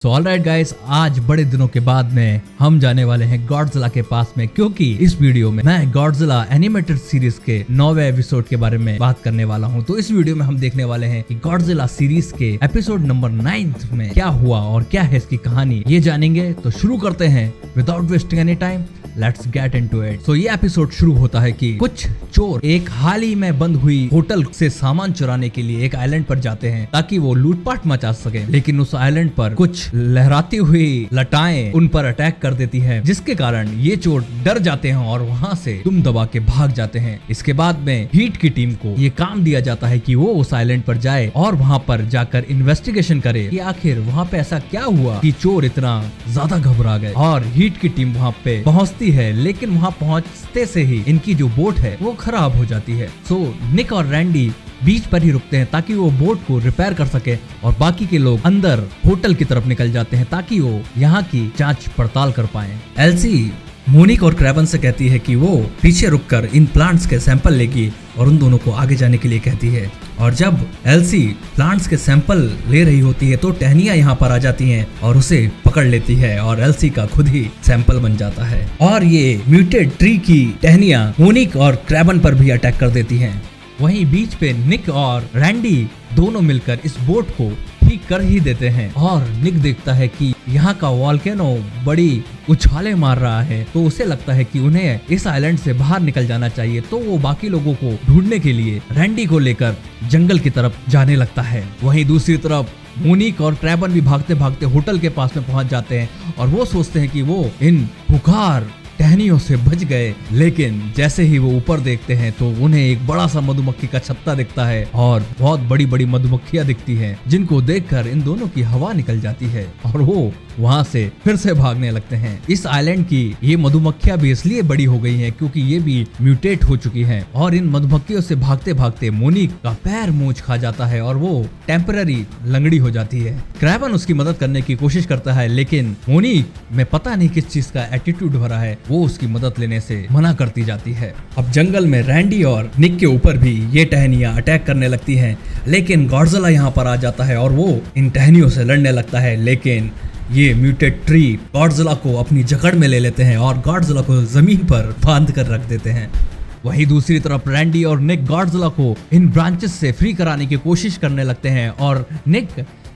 So alright guys, आज बड़े दिनों के बाद में हम जाने वाले हैं गॉडजिला के पास में, क्योंकि इस वीडियो में मैं गॉडजिला एनिमेटेड सीरीज के 9वें एपिसोड के बारे में बात करने वाला हूं। तो इस वीडियो में हम देखने वाले हैं कि गॉडजिला सीरीज के एपिसोड नंबर 9 में क्या हुआ और क्या है इसकी कहानी, ये जानेंगे। तो शुरू करते हैं without wasting any time, let's get into it. So ये एपिसोड शुरू होता है कि कुछ चोर एक हाल ही में बंद हुई होटल से सामान चुराने के लिए एक आइलैंड पर जाते हैं ताकि वो लूटपाट मचा सके, लेकिन उस आइलैंड पर कुछ लहराती हुई लटाएं उन पर अटैक कर देती है, जिसके कारण ये चोर डर जाते हैं और वहाँ से दुम दबा के भाग जाते हैं। इसके बाद में हीट की टीम को ये काम दिया जाता है कि वो उस आइलैंड पर जाए और वहाँ पर जाकर इन्वेस्टिगेशन करे कि आखिर वहाँ पे ऐसा क्या हुआ कि चोर इतना ज्यादा घबरा गए। और हीट की टीम वहाँ पे पहुँचती है, लेकिन वहाँ पहुँचते से ही इनकी जो बोट है वो खराब हो जाती है। सो निक और रैंडी बीच पर ही रुकते हैं ताकि वो बोट को रिपेयर कर सके और बाकी के लोग अंदर होटल की तरफ निकल जाते हैं ताकि वो यहाँ की जांच पड़ताल कर पाए। एल्सी मोनिक और क्रैबन से कहती है कि वो पीछे रुककर इन प्लांट्स के सैंपल लेगी और उन दोनों को आगे जाने के लिए कहती है। और जब एल्सी प्लांट्स के सैंपल ले रही होती है तो टहनियां यहाँ पर आ जाती हैं और उसे पकड़ लेती है और एल्सी का खुद ही सैंपल बन जाता है। और ये म्यूटेड ट्री की टहनियां मोनिक और क्रैबन पर भी अटैक कर देती हैं। वहीं बीच पे निक और रैंडी दोनों मिलकर इस बोट को ठीक कर ही देते हैं और निक देखता है कि यहाँ का वॉल्केनो बड़ी उछाले मार रहा है, तो उसे लगता है कि उन्हें इस आइलैंड से बाहर निकल जाना चाहिए। तो वो बाकी लोगों को ढूंढने के लिए रैंडी को लेकर जंगल की तरफ जाने लगता है। वहीं दूसरी तरफ मोनिक और क्रैबन भी भागते भागते होटल के पास में पहुंच जाते हैं और वो सोचते हैं कि वो इन पुकार टहनियों से बच गए, लेकिन जैसे ही वो ऊपर देखते हैं तो उन्हें एक बड़ा सा मधुमक्खी का छत्ता दिखता है और बहुत बड़ी बड़ी मधुमक्खियां दिखती हैं, जिनको देखकर इन दोनों की हवा निकल जाती है और वो वहां से फिर से भागने लगते हैं। इस आइलैंड की ये मधुमक्खियां भी इसलिए बड़ी हो गई हैं क्योंकि ये भी म्यूटेट हो चुकी हैं। और इन मधुमक्खियों से भागते भागते मोनिक का पैर मूंछ खा जाता है और वो टेम्पररी लंगड़ी हो जाती है। क्रैबन उसकी मदद करने की कोशिश करता है, लेकिन मोनिक में पता नहीं किस चीज का एटीट्यूड भरा है, वो उसकी मदद लेने से मना करती जाती है। अब जंगल में रैंडी और निक के ऊपर भी ये टहनियां अटैक करने लगती हैं, लेकिन गॉडजिला यहाँ पर आ जाता है और वो इन टहनियों से लड़ने लगता है। लेकिन ये म्यूटेड ट्री गॉडजिला को अपनी जकड़ में ले लेते हैं और गॉडजिला को जमीन पर बांध कर रख देते हैं। वहीं दूसरी तरफ रैंडी और निक गॉडजिला को इन ब्रांचेस से फ्री कराने की कोशिश करने लगते हैं और निक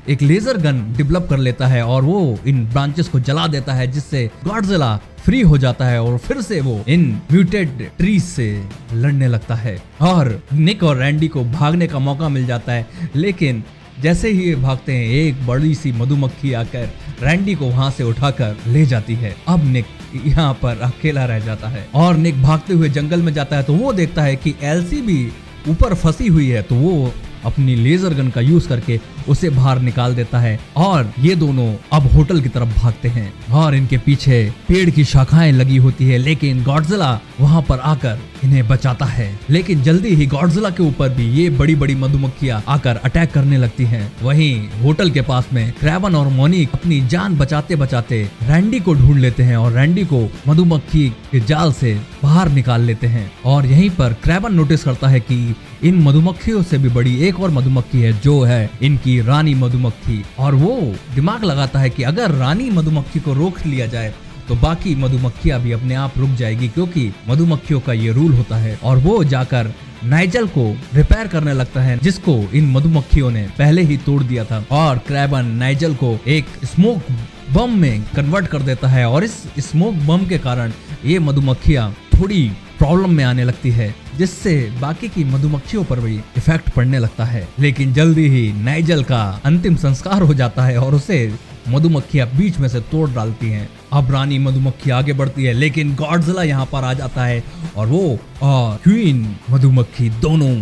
एक लेजर गन डेवलप कर लेता है और वो इन ब्रांचेस को जला देता है, जिससे गॉडजिला फ्री हो जाता है और फिर से वो इन म्यूटेड ट्रीज से लड़ने लगता है। और निक और रैंडी को भागने का मौका मिल जाता है, लेकिन जैसे ही ये भागते हैं एक बड़ी सी मधुमक्खी आकर रैंडी को वहां से उठाकर ले जाती है। अब निक यहाँ पर अकेला रह जाता है और निक भागते हुए जंगल में जाता है तो वो देखता है कि एल्सी भी ऊपर फंसी हुई है, तो वो अपनी लेजर गन का यूज करके उसे बाहर निकाल देता है और ये दोनों अब होटल की तरफ भागते हैं और इनके पीछे पेड़ की शाखाएं लगी होती है, लेकिन गॉडजिला वहां पर आकर इन्हें बचाता है। लेकिन जल्दी ही गॉडजिला के ऊपर भी ये बड़ी बड़ी मधुमक्खियां आकर अटैक करने लगती हैं। वहीं होटल के पास में क्रैबन और मोनिक अपनी जान बचाते बचाते रैंडी को ढूंढ लेते हैं और रैंडी को मधुमक्खी के जाल से बाहर निकाल लेते हैं। और यहीं पर क्रैबन नोटिस करता है कि इन मधुमक्खियों से भी बड़ी एक और मधुमक्खी है जो है इनकी रानी मधुमक्खी, और वो दिमाग लगाता है कि अगर रानी मधुमक्खी को रोक लिया जाए तो बाकी मधुमक्खियां भी अपने आप रुक जाएगी, क्योंकि मधुमक्खियों का ये रूल होता है। और वो जाकर नाइजल को रिपेयर करने लगता है, जिसको इन मधुमक्खियों ने पहले ही तोड़ दिया था। और क्रैबन नाइजल को एक स्मोक बम में कन्वर्ट कर देता है और इस स्मोक बम के कारण ये मधुमक्खियां थोड़ी प्रॉब्लम में आने लगती है, जिससे बाकी की मधुमक्खियों पर भी इफेक्ट पड़ने लगता है। लेकिन जल्दी ही नाइजल का अंतिम संस्कार हो जाता है और उसे मधुमक्खियां बीच में से तोड़ डालती हैं। अब रानी मधुमक्खी आगे बढ़ती है, लेकिन गॉडजिला यहाँ पर आ जाता है और वो और क्वीन मधुमक्खी दोनों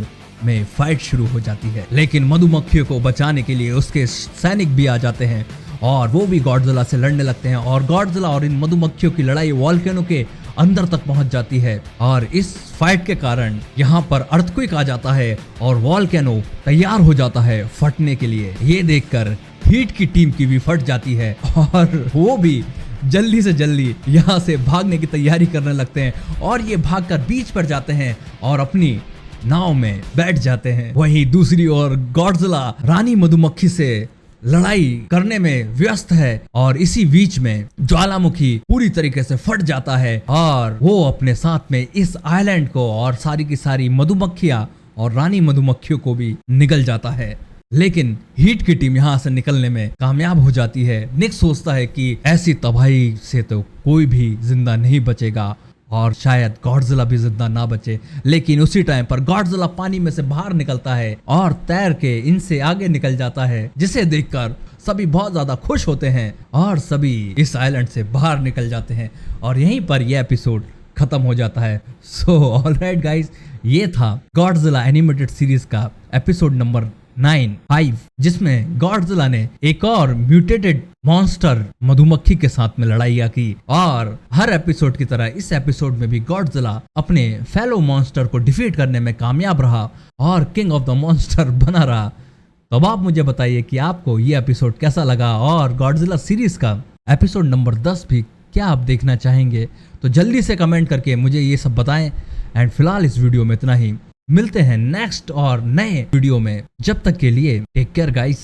में फाइट शुरू हो जाती है। लेकिन मधुमक्खियों को बचाने के लिए उसके सैनिक भी आ जाते हैं और वो भी गॉडजिला से लड़ने लगते हैं और गॉडजिला और इन मधुमक्खियों की लड़ाई वॉल्केनो के अंदर तक पहुंच जाती है। और इस फाइट के कारण यहाँ पर अर्थक्वेक आ जाता है और वॉल्केनो तैयार हो जाता है फटने के लिए। ये देखकर हीट की टीम की भी फट जाती है और वो भी जल्दी से जल्दी यहाँ से भागने की तैयारी करने लगते हैं और ये भागकर बीच पर जाते हैं और अपनी नाव में बैठ जाते हैं। वहीं दूसरी ओर गॉडजिला रानी मधुमक्खी से लड़ाई करने में व्यस्त है और इसी बीच में ज्वालामुखी पूरी तरीके से फट जाता है और वो अपने साथ में इस आइलैंड को और सारी की सारी मधुमक्खियां और रानी मधुमक्खियों को भी निगल जाता है। लेकिन हीट की टीम यहाँ से निकलने में कामयाब हो जाती है। निक सोचता है कि ऐसी तबाही से तो कोई भी जिंदा नहीं बचेगा और शायद गॉडजिला भी जिंदा ना बचे। लेकिन उसी टाइम पर गॉडजिला पानी में से बाहर निकलता है और तैर के इनसे आगे निकल जाता है, जिसे देखकर सभी बहुत ज्यादा खुश होते हैं और सभी इस आइलैंड से बाहर निकल जाते हैं और यहीं पर यह एपिसोड खत्म हो जाता है। सो ऑलराइट गाइस, ये था गॉडजिला एनिमेटेड सीरीज का एपिसोड नंबर 5, जिसमें गॉडजिला ने एक और म्यूटेटेड मॉन्स्टर मधुमक्खी के साथ में लड़ाइयाँ की और हर एपिसोड की तरह इस एपिसोड में भी गॉडजिला अपने फेलो मॉन्स्टर को डिफीट करने में कामयाब रहा और किंग ऑफ द मॉन्स्टर बना रहा। तो अब आप मुझे बताइए कि आपको ये एपिसोड कैसा लगा और गॉडजिला सीरीज का एपिसोड नंबर 10 भी क्या आप देखना चाहेंगे, तो जल्दी से कमेंट करके मुझे ये सब बताएं। एंड फिलहाल इस वीडियो में इतना ही, मिलते हैं नेक्स्ट और नए वीडियो में। जब तक के लिए टेक केयर गाइस।